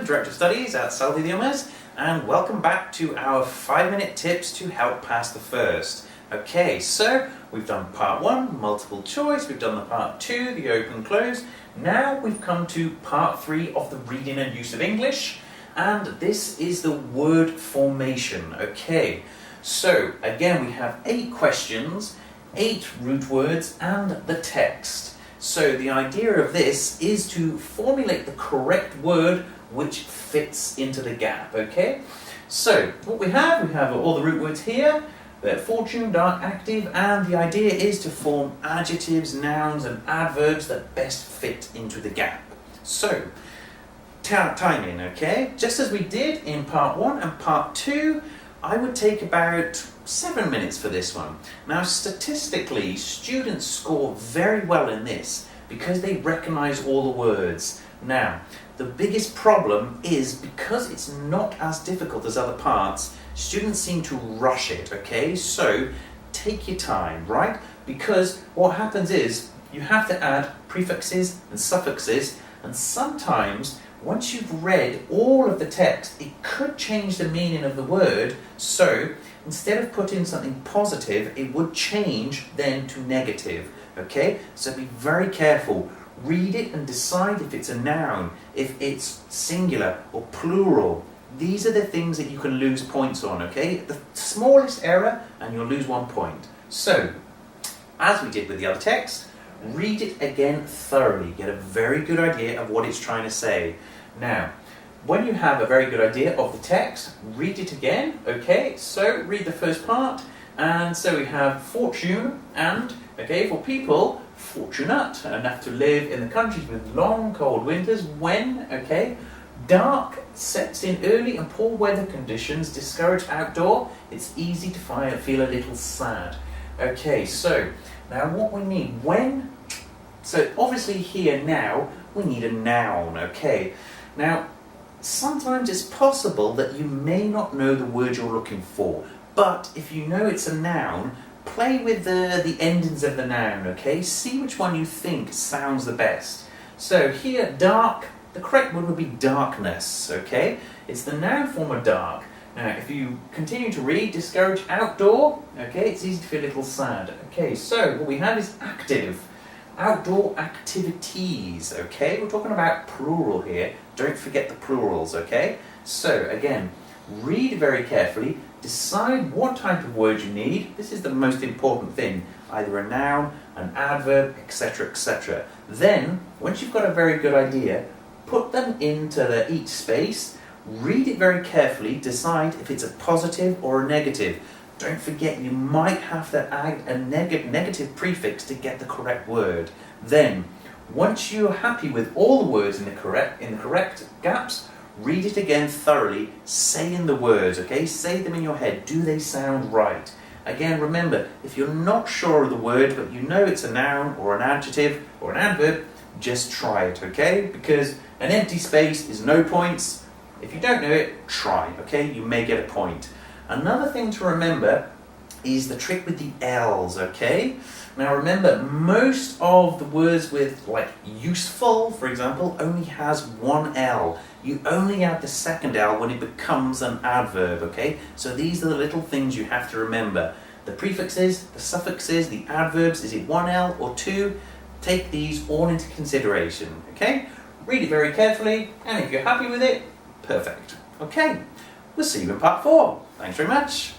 Director of Studies at Salt Idiomes, and welcome back to our 5-minute tips to help pass the first. Okay, so we've done part 1, multiple choice, we've done the part 2, the open close. Now we've come to part 3 of the reading and use of English, and this is the word formation. Okay, so again we have 8 questions, 8 root words, and the text. So the idea of this is to formulate the correct word which fits into the gap, okay? So what we have all the root words here. They're fortune, dark, active, and the idea is to form adjectives, nouns, and adverbs that best fit into the gap. So, timing, okay? Just as we did in part 1 and part 2, I would take about 7 minutes for this one. Now, statistically, students score very well in this because they recognize all the words. Now, the biggest problem is because it's not as difficult as other parts, students seem to rush it, okay? So, take your time, right? Because what happens is you have to add prefixes and suffixes, and sometimes once you've read all of the text, it could change the meaning of the word. So instead of putting something positive, it would change then to negative. Okay, so be very careful. Read it and decide if it's a noun, if it's singular or plural. These are the things that you can lose points on. Okay, the smallest error and you'll lose 1 point. So, as we did with the other text, read it again thoroughly, get a very good idea of what it's trying to say. Now, when you have a very good idea of the text, read it again, okay? So, read the first part, and so we have fortune and, okay, for people, fortunate, enough to live in the countries with long cold winters when, okay, dark sets in early and poor weather conditions discourage outdoor, it's easy to feel a little sad. Okay, so now what we need so obviously here now we need a noun, okay? Now sometimes it's possible that you may not know the word you're looking for, but if you know it's a noun, play with the endings of the noun, okay? See which one you think sounds the best. So here, dark, the correct word would be darkness, okay? It's the noun form of dark. Now, if you continue to read, discourage outdoor, okay, it's easy to feel a little sad. Okay, so what we have is active, outdoor activities, okay? We're talking about plural here. Don't forget the plurals, okay? So, again, read very carefully, decide what type of word you need. This is the most important thing, either a noun, an adverb, etc., etc. Then, once you've got a very good idea, put them into each space. Read it very carefully, decide if it's a positive or a negative. Don't forget you might have to add a negative prefix to get the correct word. Then, once you're happy with all the words in the correct gaps, read it again thoroughly, saying the words, okay? Say them in your head. Do they sound right? Again, remember, if you're not sure of the word, but you know it's a noun or an adjective or an adverb, just try it, okay? Because an empty space is no points. If you don't know it, try, okay? You may get a point. Another thing to remember is the trick with the L's, okay? Now remember, most of the words with, like, useful, for example, only has one L. You only add the second L when it becomes an adverb, okay? So these are the little things you have to remember. The prefixes, the suffixes, the adverbs, is it 1 L or 2? Take these all into consideration, okay? Read it very carefully, and if you're happy with it, perfect. Okay, we'll see you in part 4. Thanks very much.